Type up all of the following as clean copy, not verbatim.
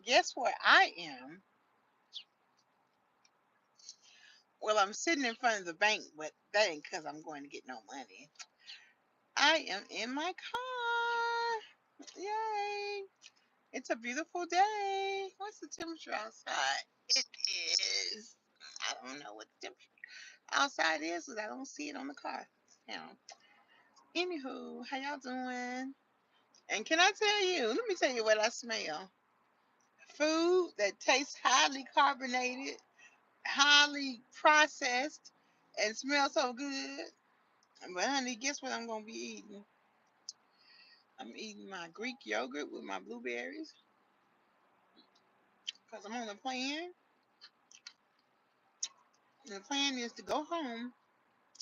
guess where I am? Well, I'm sitting in front of the bank, but that ain't because I'm going to get no money. I am in my car. Yay. It's a beautiful day. What's the temperature outside? It is. I don't know what the temperature outside is because I don't see it on the car. Now, anywho, how y'all doing? And can I tell you, let me tell you what I smell. Food that tastes highly carbonated, highly processed, and smells so good. But honey, guess what I'm gonna be eating? I'm eating my Greek yogurt with my blueberries because I'm on a plan. And the plan is to go home.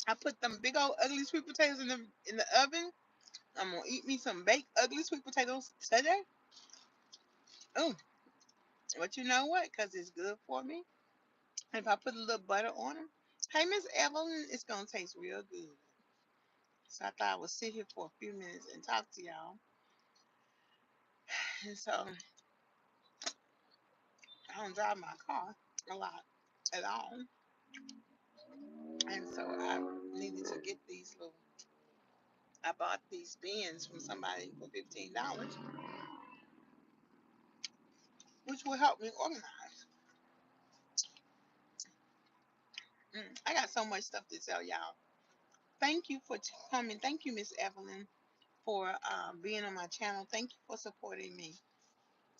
I put them big old ugly sweet potatoes in the oven. I'm gonna eat me some baked ugly sweet potatoes today. Oh, but you know what? Because it's good for me. And if I put a little butter on them, hey Miss Evelyn, it's gonna taste real good. So I thought I would sit here for a few minutes and talk to y'all. And so I don't drive my car a lot at all. And so I needed to get these little. I bought these bins from somebody for $15, which will help me organize. I got so much stuff to tell y'all. Thank you for coming. Thank you, Miss Evelyn, for being on my channel. Thank you for supporting me.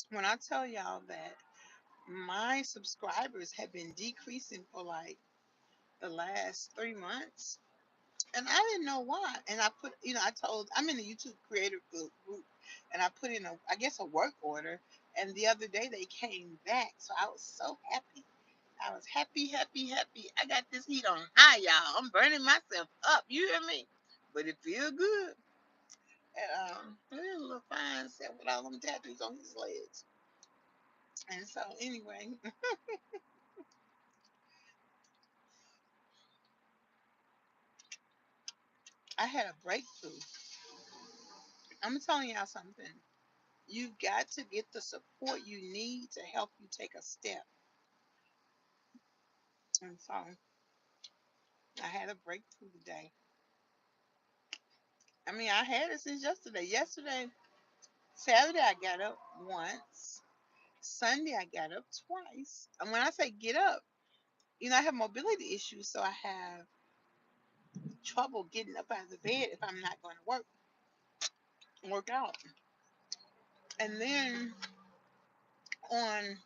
When I tell y'all that my subscribers have been decreasing for like the last 3 months, and I didn't know why. And I put, I'm in the YouTube creator group, and I put in I guess a work order. And the other day they came back, so I was so happy. I was happy, happy, happy. I got this heat on high, y'all. I'm burning myself up. You hear me? But it feel good. And there's a little fine set with all them tattoos on his legs. And so anyway, I had a breakthrough. I'm telling y'all something. You've got to get the support you need to help you take a step. And so I had a breakthrough today. I mean, I had it since yesterday. Saturday, I got up once. Sunday, I got up twice. And when I say get up, I have mobility issues, so I have trouble getting up out of the bed if I'm not going to work out. And then on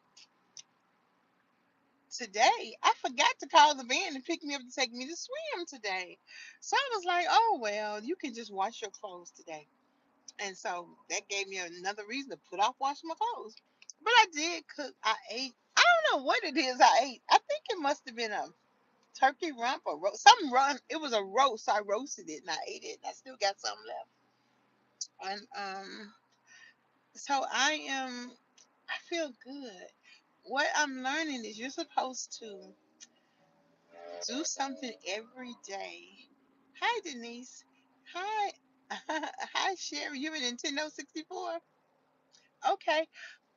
today, I forgot to call the van to pick me up to take me to swim today. So I was like, oh, well, you can just wash your clothes today. And so that gave me another reason to put off washing my clothes. But I did cook. I ate. I don't know what it is I ate. I think it must have been a turkey rump or roast. Something run. It was a roast. I roasted it and I ate it. And I still got some left. And so I feel good. What I'm learning is you're supposed to do something every day. Hi, Denise. Hi. Hi, Sherry. You're in Nintendo 64? Okay.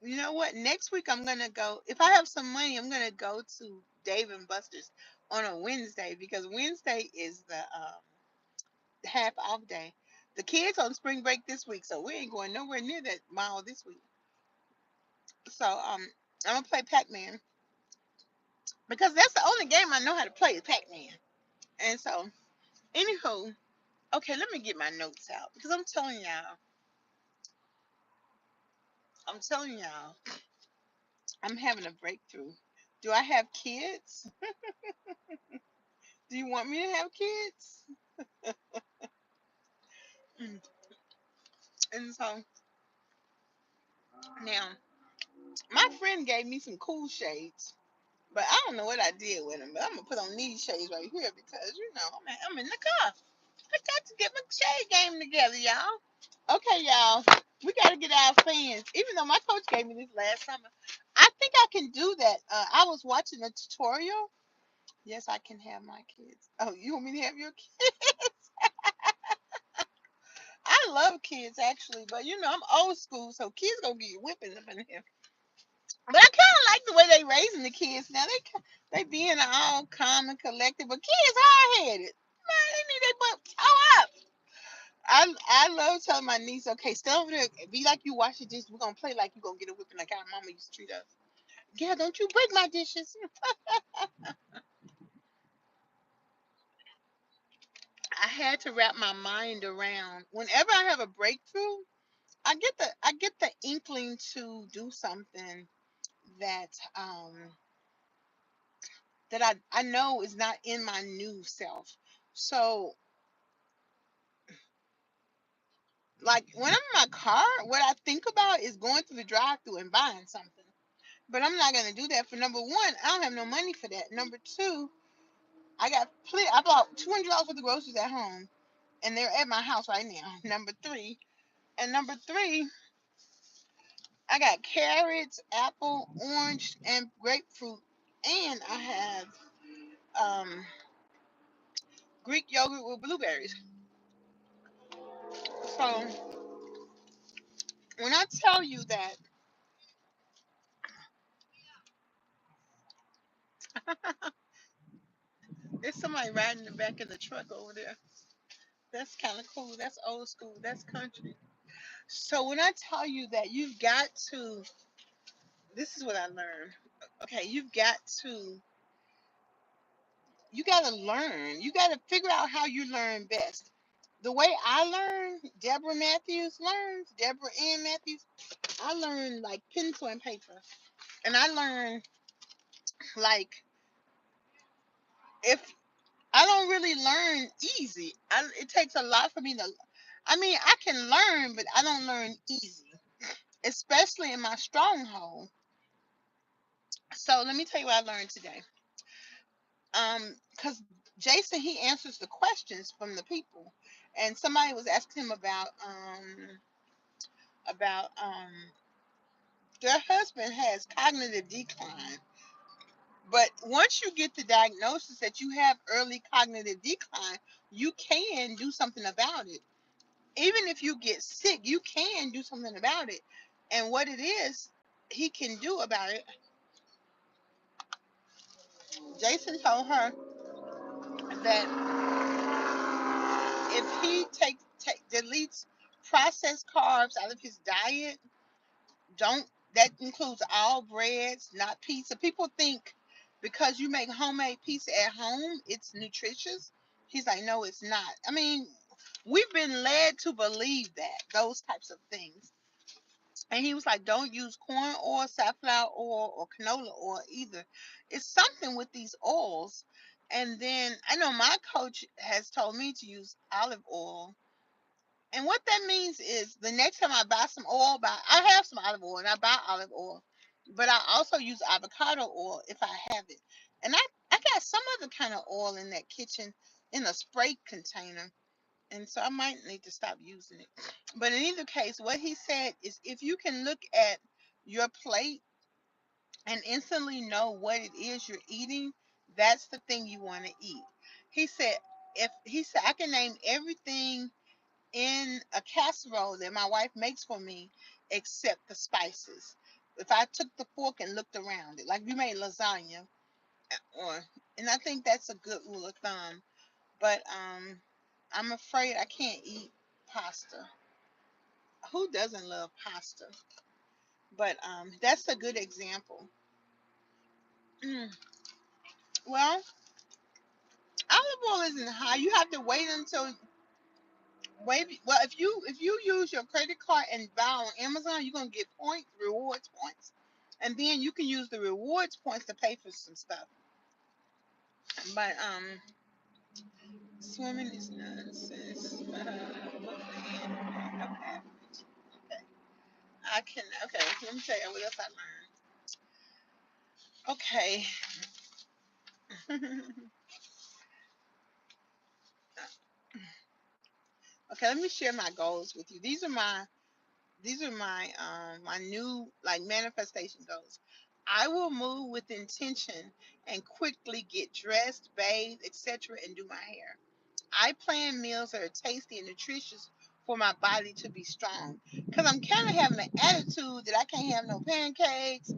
You know what? Next week I'm gonna go. If I have some money, I'm gonna go to Dave and Buster's on a Wednesday because Wednesday is the half off day. The kids on spring break this week, so we ain't going nowhere near that mall this week. So I'm gonna play Pac-Man because that's the only game I know how to play is Pac-Man. And so, anywho, okay, let me get my notes out because I'm telling y'all, I'm having a breakthrough. Do I have kids? Do you want me to have kids? Mm. And so now, my friend gave me some cool shades, but I don't know what I did with them. But I'm gonna put on these shades right here because I'm in the car. I got to get my shade game together, y'all. Okay, y'all. We gotta get our fans. Even though my coach gave me this last summer, I think I can do that. I was watching a tutorial. Yes, I can have my kids. Oh, you want me to have your kids? I love kids actually, but I'm old school, so kids gonna get whipping up in here. But I kind of like the way they raising the kids now. They being all calm and collected, but kids hard headed. Man, they need their butt toe up. I love telling my niece, okay, stay over there, be like you wash your dishes. We're gonna play like you gonna get a whipping like our mama used to treat us. Yeah, don't you break my dishes. I had to wrap my mind around whenever I have a breakthrough, I get the inkling to do something that um that I know is not in my new self. So like when I'm in my car, what I think about is going through the drive through and buying something. But I'm not gonna do that for number one, I don't have no money for that. Number two, I bought $200 worth of groceries at home and they're at my house right now. Number three, I got carrots, apple, orange, and grapefruit, and I have um, Greek yogurt with blueberries. So when I tell you that, there's somebody riding in the back of the truck over there. That's kind of cool. That's old school. That's country. So when I tell you that this is what I learned. Okay, you got to learn. You got to figure out how you learn best. The way I learn, Debra Ann Matthews, I learned like pencil and paper. And I learned like if I don't really learn easy. It takes a lot for me to I mean, I can learn, but I don't learn easy, especially in my stronghold. So let me tell you what I learned today. Because Jason he answers the questions from the people, and somebody was asking him about their husband has cognitive decline. But once you get the diagnosis that you have early cognitive decline, you can do something about it. Even if you get sick, you can do something about it. And what it is he can do about it, Jason told her that if he deletes processed carbs out of his diet, don't that includes all breads, not pizza. People think because you make homemade pizza at home, it's nutritious. He's like, no, it's not. I mean, we've been led to believe that those types of things. And he was like, don't use corn oil, safflower oil, or canola oil either. It's something with these oils. And then I know my coach has told me to use olive oil. And what that means is the next time I buy some oil, I have some olive oil and I buy olive oil, but I also use avocado oil if I have it. And I got some other kind of oil in that kitchen in a spray container. And so I might need to stop using it. But in either case, what he said is if you can look at your plate and instantly know what it is you're eating, that's the thing you want to eat. He said, if he said I can name everything in a casserole that my wife makes for me except the spices. If I took the fork and looked around it, like we made lasagna, or and I think that's a good rule of thumb. But I'm afraid I can't eat pasta. Who doesn't love pasta? But that's a good example. Mm. Well, olive oil isn't high. You have to wait until well, if you use your credit card and buy on Amazon, you're gonna get rewards points, and then you can use the rewards points to pay for some stuff. But swimming is nonsense. Okay, I can. Okay, let me tell you what else I learned. Okay. Okay, let me share my goals with you. These are my new like manifestation goals. I will move with intention and quickly get dressed, bathe, etc., and do my hair. I plan meals that are tasty and nutritious for my body to be strong. Because I'm kind of having an attitude that I can't have no pancakes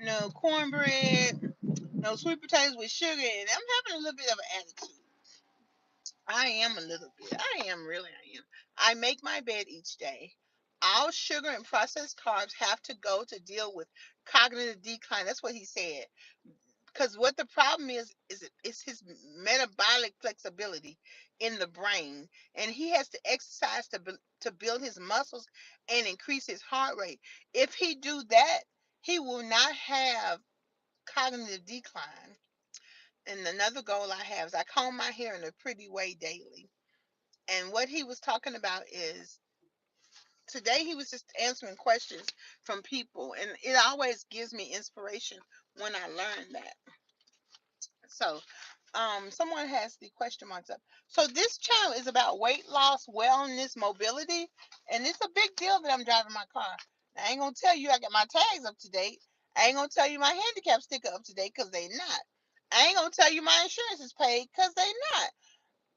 no cornbread, no sweet potatoes with sugar, and I'm having a little bit of an attitude. I am a little bit. I am really. I am. I make my bed each day. All sugar and processed carbs have to go to deal with cognitive decline. That's what he said. Because what the problem is his metabolic flexibility in the brain, and he has to exercise to build his muscles and increase his heart rate. If he do that, he will not have cognitive decline. And another goal I have is I comb my hair in a pretty way daily. And what he was talking about is today he was just answering questions from people, and it always gives me inspiration when I learn that. So, someone has the question marks up. So this channel is about weight loss, wellness, mobility, and it's a big deal that I'm driving my car. Now, I ain't gonna tell you I got my tags up to date. I ain't gonna tell you my handicap sticker up to date because they not. I ain't gonna tell you my insurance is paid because they not.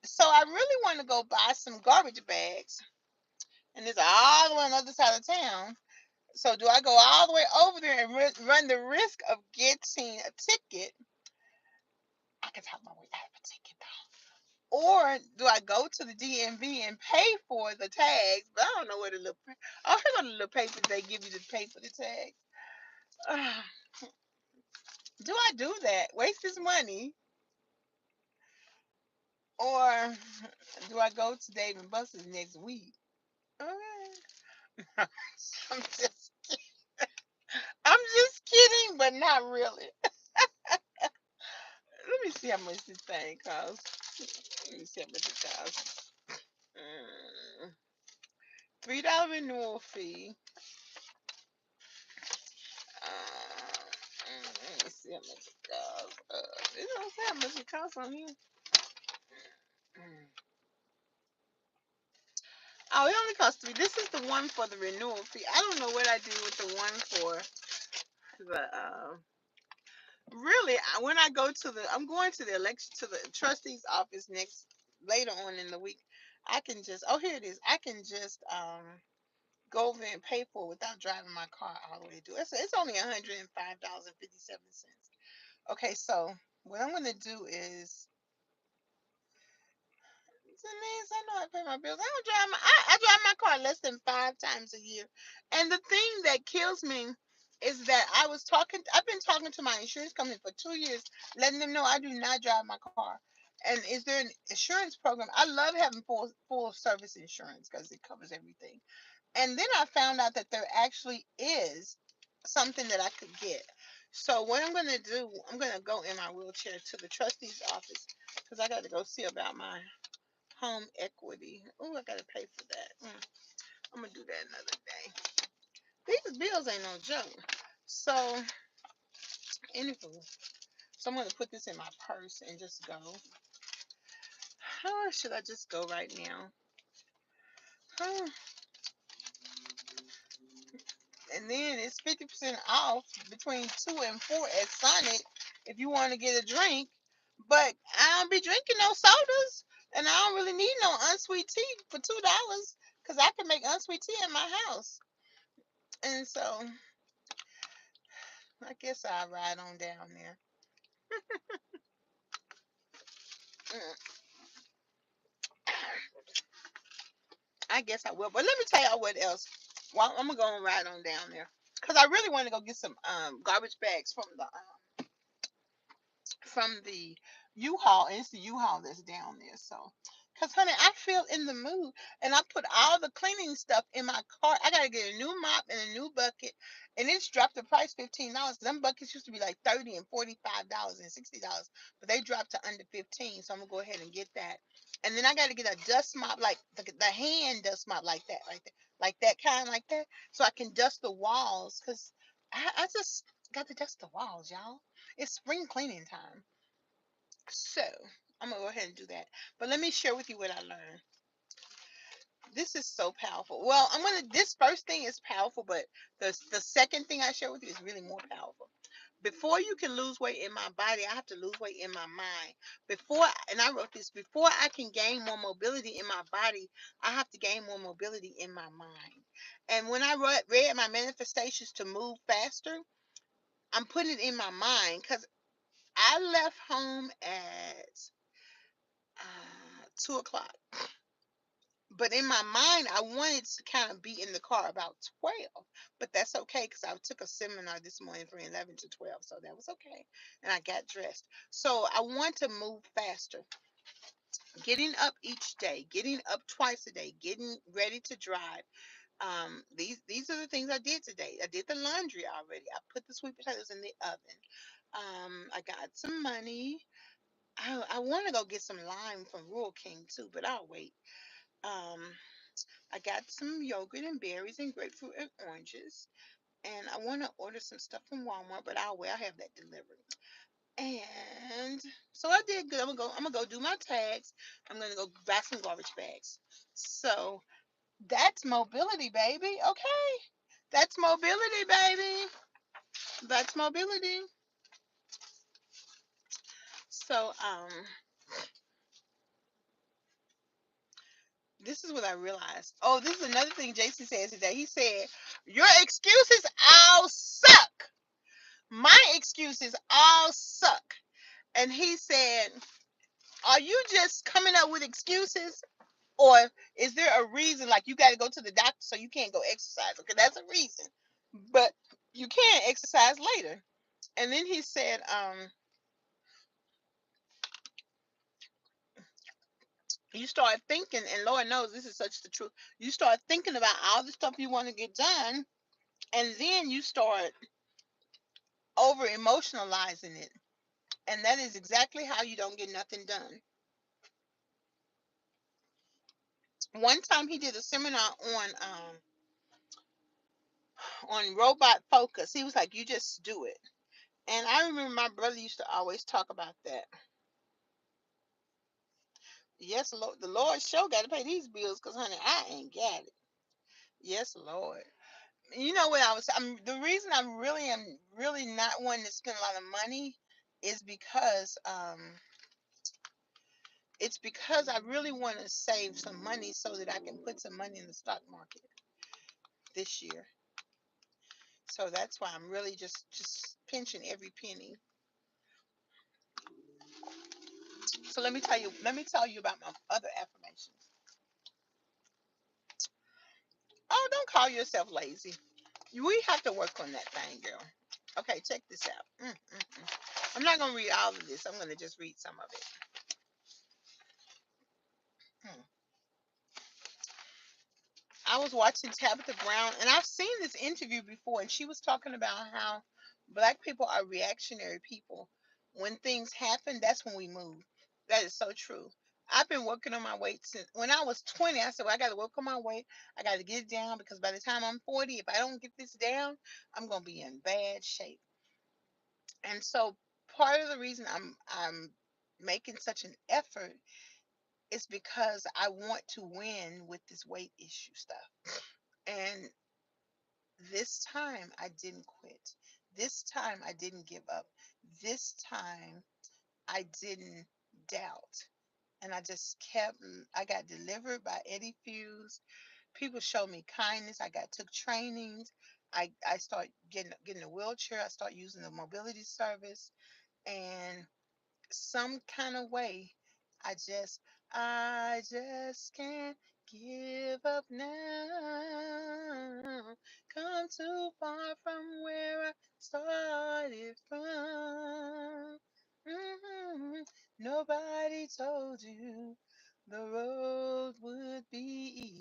So I really want to go buy some garbage bags, and it's all the way on the other side of town. So do I go all the way over there and run the risk of getting a ticket? I can talk my way out of a ticket though. Or do I go to the DMV and pay for the tags? But I don't know where the little I heard on the little paper they give you to pay for the tags. Do I do that? Waste this money? Or do I go to Dave and Buster's next week? Okay. I'm just I'm just kidding, but not really. Let me see how much this thing costs. Let me see how much it costs. $3 renewal fee. Let me see how much it costs. It don't say how much it costs on here. Oh, it only costs three. This is the one for the renewal fee. I don't know what I do with the one for the really, when I go to I'm going to the election to the trustee's office next later on in the week. I can just here it is. I can just go over and pay for it without driving my car all the way to it. It's only $105.57. Okay, so what I'm gonna do is Denise, I know I pay my bills. I drive my car less than 5 times a year. And the thing that kills me is that I've been talking to my insurance company for 2 years, letting them know I do not drive my car. And is there an insurance program? I love having full service insurance because it covers everything. And then I found out that there actually is something that I could get. So what I'm gonna do, I'm gonna go in my wheelchair to the trustee's office because I got to go see about my home equity. Oh, I gotta pay for that. I'm gonna do that another day. These bills ain't no joke. So, anywho, so I'm gonna put this in my purse and just go. How should I just go right now? Huh. And then it's 50% off between 2 and 4 at Sonic if you want to get a drink. But I don't be drinking no sodas, and I don't really need no unsweet tea for $2 because I can make unsweet tea in my house. And so I guess I'll ride on down there. Mm, I guess I will. But let me tell y'all what else. Well, I'm gonna go and ride on down there because I really want to go get some garbage bags from the U-Haul, and it's the U-Haul that's down there. So, cause honey, I feel in the mood, and I put all the cleaning stuff in my cart. I gotta get a new mop and a new bucket, and it's dropped the price $15. Them buckets used to be like $30 and $45 and $60, but they dropped to under 15. So I'm gonna go ahead and get that. And then I gotta get a dust mop, like the hand dust mop, like that kind, like that, so I can dust the walls. Cause I just got to dust the walls, y'all. It's spring cleaning time. So I'm gonna go ahead and do that. But let me share with you what I learned. This is so powerful. Well, this first thing is powerful, but the second thing I share with you is really more powerful. Before you can lose weight in my body, I have to lose weight in my mind. And I wrote this, before I can gain more mobility in my body, I have to gain more mobility in my mind. And when I read my manifestations to move faster, I'm putting it in my mind because I left home at 2 o'clock. But in my mind, I wanted to kind of be in the car about 12. But that's okay because I took a seminar this morning from 11 to 12. So that was okay. And I got dressed. So I want to move faster. Getting up each day, getting up twice a day, getting ready to drive. These are the things I did today. I did the laundry already. I put the sweet potatoes in the oven. I got some money. I want to go get some lime from Rural King too, but I'll wait. Um, I got some yogurt and berries and grapefruit and oranges. And I want to order some stuff from Walmart, but I'll wait. I'll have that delivered. And so I did good. I'm gonna go do my tags. I'm gonna go buy some garbage bags. So that's mobility, baby. Okay. That's mobility, baby. That's mobility. So this is what I realized. Oh, this is another thing Jason said today. He said, your excuses all suck. My excuses all suck. And he said, are you just coming up with excuses? Or is there a reason, like you got to go to the doctor so you can't go exercise? Okay, that's a reason. But you can exercise later. And then he said, you start thinking, and Lord knows this is such the truth. You start thinking about all the stuff you want to get done, and then you start over emotionalizing it. And that is exactly how you don't get nothing done. One time he did a seminar on robot focus. He was like, you just do it. And I remember my brother used to always talk about that. Yes, Lord, the Lord sure got to pay these bills because, honey, I ain't got it. Yes, Lord. You know what the reason I really am really not wanting to spend a lot of money is because it's because I really want to save some money so that I can put some money in the stock market this year. So that's why I'm really just pinching every penny. So let me tell you about my other affirmations. Oh, don't call yourself lazy. We have to work on that thing, girl. Okay, check this out. I'm not gonna read all of this. I'm gonna just read some of it. Hmm. I was watching Tabitha Brown, and I've seen this interview before, and she was talking about how black people are reactionary people. When things happen, that's when we move. That is so true. I've been working on my weight since when I was 20. I said, well, I got to work on my weight. I got to get it down because by the time I'm 40, if I don't get this down, I'm going to be in bad shape. And so part of the reason I'm making such an effort is because I want to win with this weight issue stuff. And this time I didn't quit. This time I didn't give up. This time I didn't doubt. And I just I got delivered by Eddie Fuse. People showed me kindness. I took trainings. I started getting a wheelchair. I started using the mobility service. And some kind of way, I just I just can't give up now. Come too far from where I started from. Mhm. Nobody told you the road would be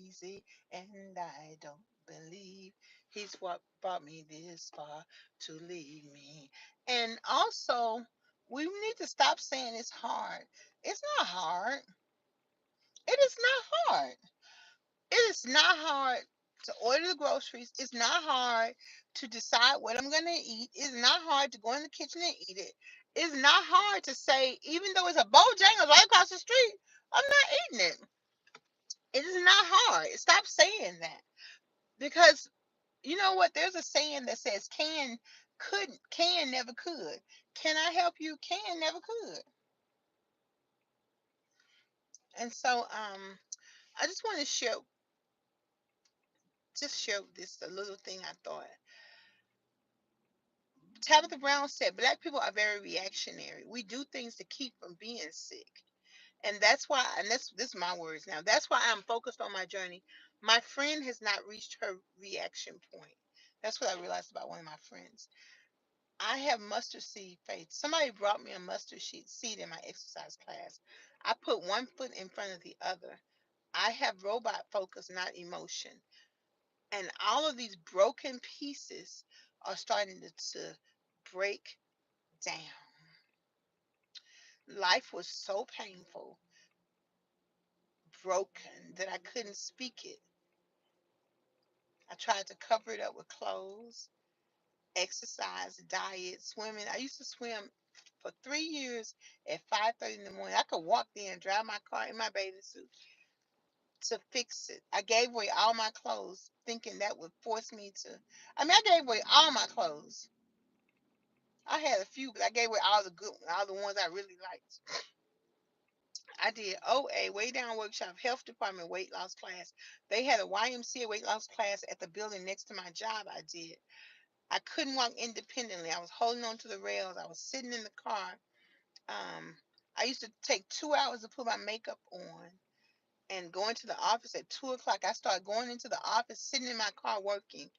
easy, and I don't believe he's what brought me this far to leave me. And also, we need to stop saying it's hard. It's not hard. It is not hard. It is not hard to order the groceries. It's not hard to decide what I'm going to eat. It's not hard to go in the kitchen and eat it. It's not hard to say, even though it's a Bojangles right across the street, I'm not eating it. It is not hard. Stop saying that. Because you know what? There's a saying that says can never could. Can I help you? Can never could. And so I just want to share this a little thing I thought. Tabitha Brown said, Black people are very reactionary. We do things to keep from being sick. And that's why, and this is my words now, that's why I'm focused on my journey. My friend has not reached her reaction point. That's what I realized about one of my friends. I have mustard seed faith. Somebody brought me a mustard seed in my exercise class. I put one foot in front of the other. I have robot focus, not emotion. And all of these broken pieces are starting to break down. Life was so painful, broken, that I couldn't speak it. I tried to cover it up with clothes, exercise, diet, swimming. I used to swim for 3 years at 5:30 in the morning. I could walk there and drive my car in my bathing suit to fix it. I gave away all my clothes, thinking that would force me to. I mean, I gave away all my clothes. I had a few, but I gave away all the good ones, all the ones I really liked. I did OA, Way Down Workshop, Health Department weight loss class. They had a YMCA weight loss class at the building next to my job. I did. I couldn't walk independently. I was holding on to the rails. I was sitting in the car. Um, I used to take 2 hours to put my makeup on and going to the office at 2 o'clock. I started going into the office, sitting in my car working,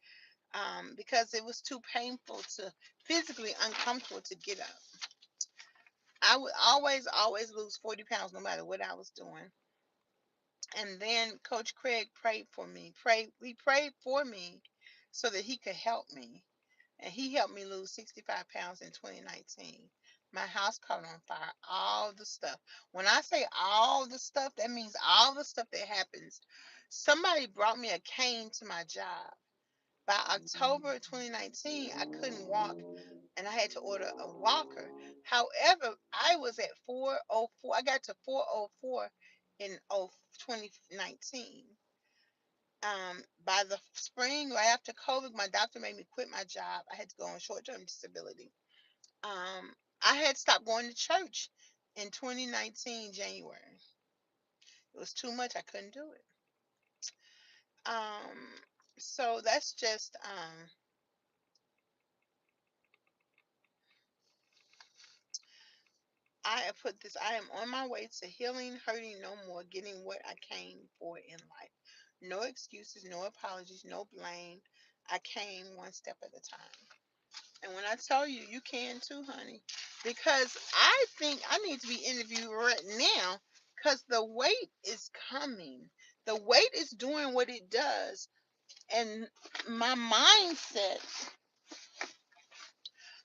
because it was too painful to physically uncomfortable to get up. I would always lose 40 pounds no matter what I was doing. And then Coach Craig prayed for me. He prayed for me so that he could help me. And he helped me lose 65 pounds in 2019. My house caught on fire. All the stuff. When I say all the stuff, that means all the stuff that happens. Somebody brought me a cane to my job. By October 2019, I couldn't walk and I had to order a walker. However, I was at 404. I got to 404 in 2019. By the spring, right after COVID, my doctor made me quit my job. I had to go on short-term disability. I had stopped going to church in 2019 January. It was too much. I couldn't do it. Um, so that's just I have put this. I am on my way to healing, hurting no more, getting what I came for in life. No excuses, no apologies, no blame. I came one step at a time. And when I tell you, you can too, honey. Because I think I need to be interviewed right now because the weight is coming. The weight is doing what it does. And my mindset,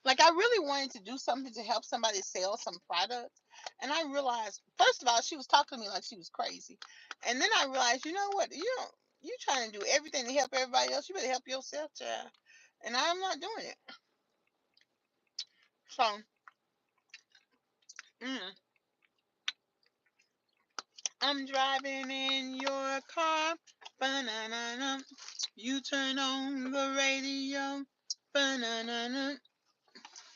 like I really wanted to do something to help somebody sell some product. And I realized, first of all, she was talking to me like she was crazy. And then I realized, you know what? You trying to do everything to help everybody else. You better help yourself, child. And I'm not doing it. So, mm, I'm driving in your car. Ba-na-na-na. You turn on the radio. Ba-na-na-na.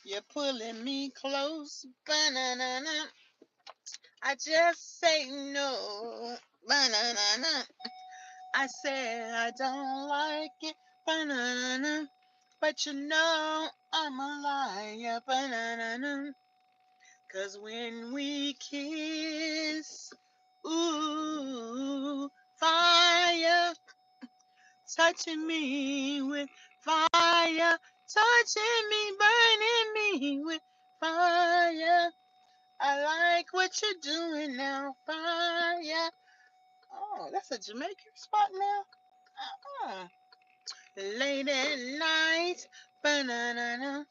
You're pulling me close. Ba-na-na-na. I just say no. Ba-na-na-na. I said I don't like it. Ba-na-na-na. But you know I'm a liar. Ba-na-na-na. 'Cause when we kiss, ooh, fire, touching me with fire, touching me, burning me with fire. I like what you're doing now, fire. Oh, that's a Jamaican spot now. Uh-uh. Late at night, banana.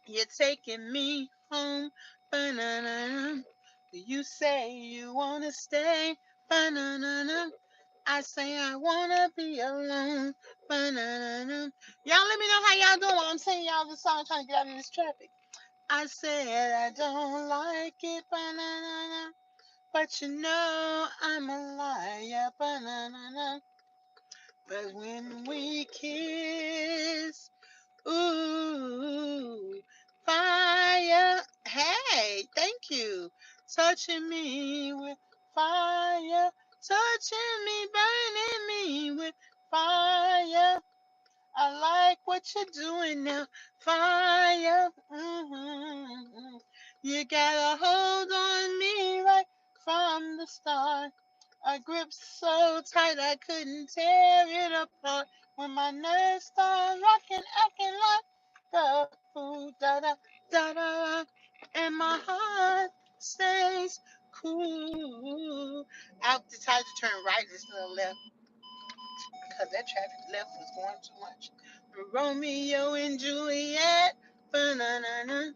You're taking me home, banana. You say you wanna stay, banana. I say I wanna be alone, banana. Y'all let me know how y'all doing while I'm singing y'all this song, trying to get out of this traffic. I said I don't like it, banana, but you know I'm a liar, banana. But when we kiss, ooh, fire. Hey, thank you. Touching me with fire. Touching me, burning me with fire. I like what you're doing now. Fire. You got a hold on me right from the start. A grip so tight I couldn't tear it apart. When my nerves start rocking, acting like a fool, da da da da, and my heart stays cool. I decided to turn right instead of left because that traffic left was going too much. Romeo and Juliet, ba-na-na-na.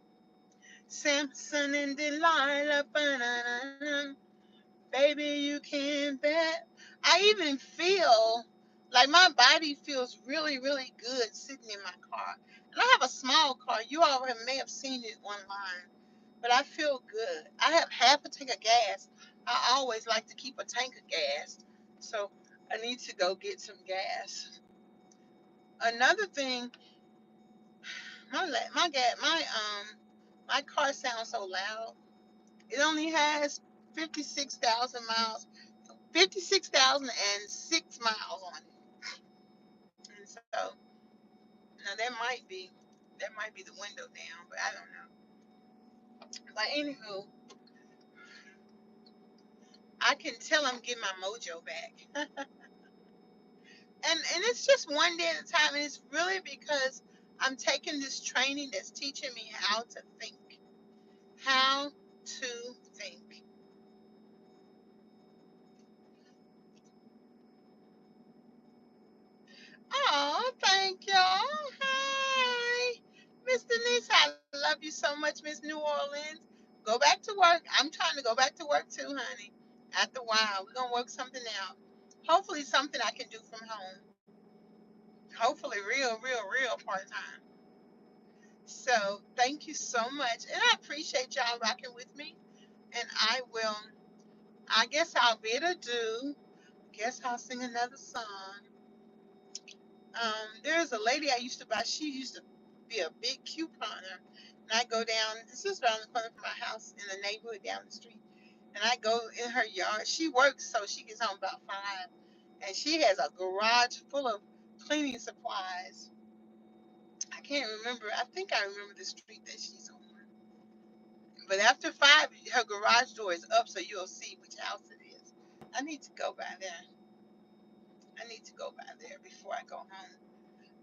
Samson and Delilah, ba-na-na-na. Baby, you can bet. I even feel like my body feels really, really good sitting in my car. And I have a small car. You all may have seen it online, but I feel good. I have half a tank of gas. I always like to keep a tank of gas, so I need to go get some gas. Another thing, my car sounds so loud. It only has 56,000 miles, 56,006 miles on it. And so now that might be the window down, but I don't know. But anywho, I can tell I'm getting my mojo back. And it's just one day at a time, and it's really because I'm taking this training that's teaching me how to think. How to think. Oh, thank y'all. Hi. Miss Denise, I love you so much, Miss New Orleans. Go back to work. I'm trying to go back to work too, honey. After a while, we're going to work something out. Hopefully, something I can do from home. Hopefully, real, real, real part time. So, thank you so much. And I appreciate y'all rocking with me. And I guess I'll bid adieu. Guess I'll sing another song. There's a lady I used to buy. She used to be a big couponer. And I go down, this is around the corner from my house in the neighborhood down the street. And I go in her yard. She works, so she gets home about 5. And she has a garage full of cleaning supplies. I can't remember. I think I remember the street that she's on. But after 5, her garage door is up, so you'll see which house it is. I need to go by there. I need to go by there before I go home.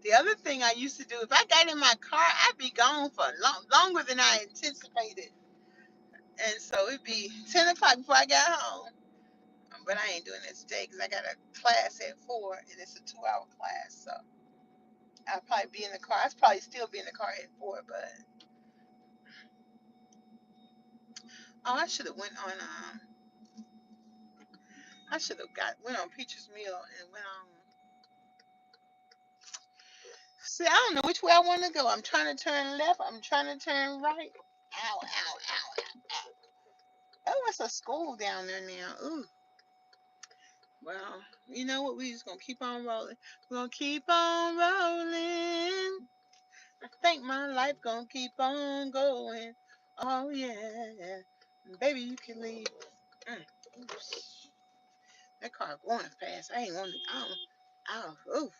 The other thing I used to do, if I got in my car, I'd be gone for longer than I anticipated. And so it'd be 10 o'clock before I got home. But I ain't doing that today because I got a class at 4 and it's a 2-hour class. So I'll probably be in the car. I'll probably still be in the car at 4. But oh, I should have went on Peaches Meal and went on. See, I don't know which way I want to go. I'm trying to turn left. I'm trying to turn right. Ow, ow, ow, ow. Oh, it's a school down there now. Ooh. Well, you know what? We just gonna keep on rolling. We're gonna keep on rolling. I think my life gonna keep on going. Oh yeah, baby, you can leave. Oops. That car going fast. I ain't want to. Oh,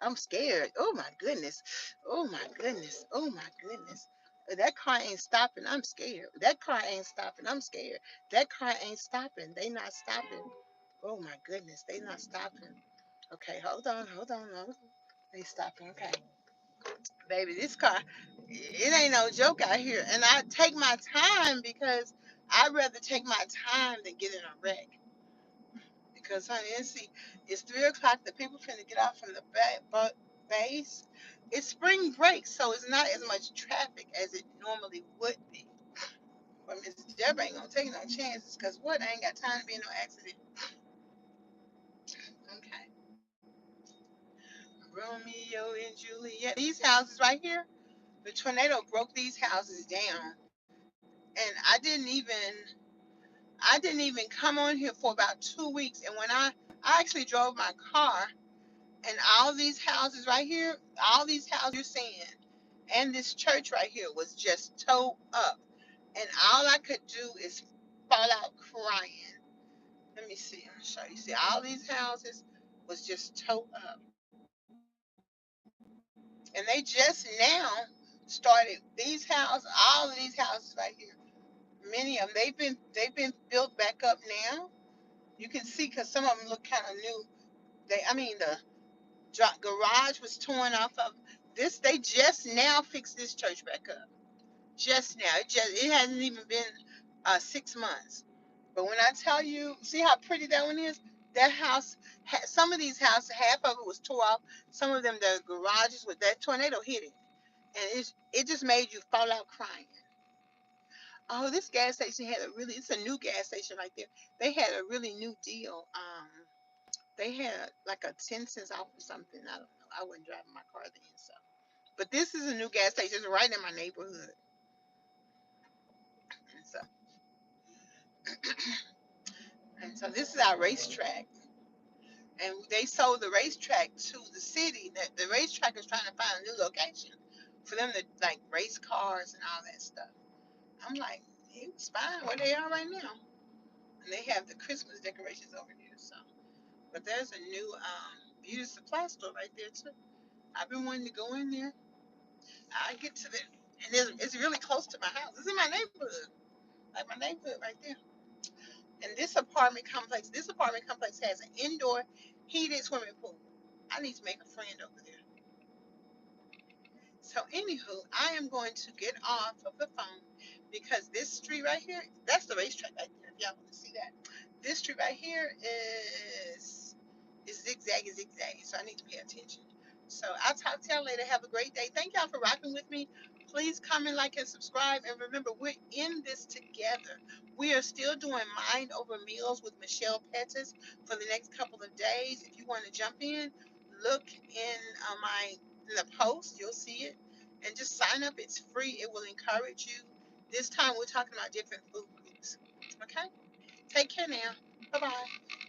I'm scared. Oh my goodness. Oh my goodness. Oh my goodness. That car ain't stopping. I'm scared. That car ain't stopping. I'm scared. That car ain't stopping. They not stopping. Oh my goodness. They not stopping. Okay, hold on. They stopping. Okay. Baby, this car, it ain't no joke out here. And I take my time because I'd rather take my time than get in a wreck. Because, honey, it's 3 o'clock. The people finna get off from the base. It's spring break, so it's not as much traffic as it normally would be. But Miss Debra ain't gonna take no chances because what? I ain't got time to be in no accident. Okay. Romeo and Juliet. These houses right here, the tornado broke these houses down. And I didn't even come on here for about 2 weeks. And when I actually drove my car, and all these houses right here, all these houses you're seeing, and this church right here was just towed up. And all I could do is fall out crying. Let me see. I'm show you. See, all these houses was just towed up. And they just now started these houses, all of these houses right here. Many of them, they've been built back up now. You can see because some of them look kind of new. I mean, the garage was torn off of this. They just now fixed this church back up. Just now, it hasn't even been 6 months. But when I tell you, see how pretty that one is? That house, some of these houses, half of it was tore off. Some of them, the garages with that tornado hit it, and it just made you fall out crying. Oh, this gas station had it's a new gas station right there. They had a really new deal. They had like a 10 cents off or something. I don't know. I wasn't driving my car then, so. But this is a new gas station. It's right in my neighborhood. And so, and so this is our racetrack. And they sold the racetrack to the city. That the racetrack is trying to find a new location for them to like race cars and all that stuff. I'm like, it's fine where they are right now. And they have the Christmas decorations over here. So, but there's a new beauty supply store right there too. I've been wanting to go in there. I get to the, and it's really close to my house. It's in my neighborhood, like my neighborhood right there. And this apartment complex has an indoor heated swimming pool. I need to make a friend over there. So, anywho, I am going to get off of the phone because this street right here, that's the racetrack right there. If y'all want to see that, this street right here is zigzaggy, so I need to pay attention. So, I'll talk to y'all later. Have a great day. Thank y'all for rocking with me. Please comment, like, and subscribe. And remember, we're in this together. We are still doing Mind Over Meals with Michelle Pettis for the next couple of days. If you want to jump in, look in my in the post, you'll see it. And just sign up. It's free. It will encourage you. This time we're talking about different food groups. Okay? Take care now. Bye bye.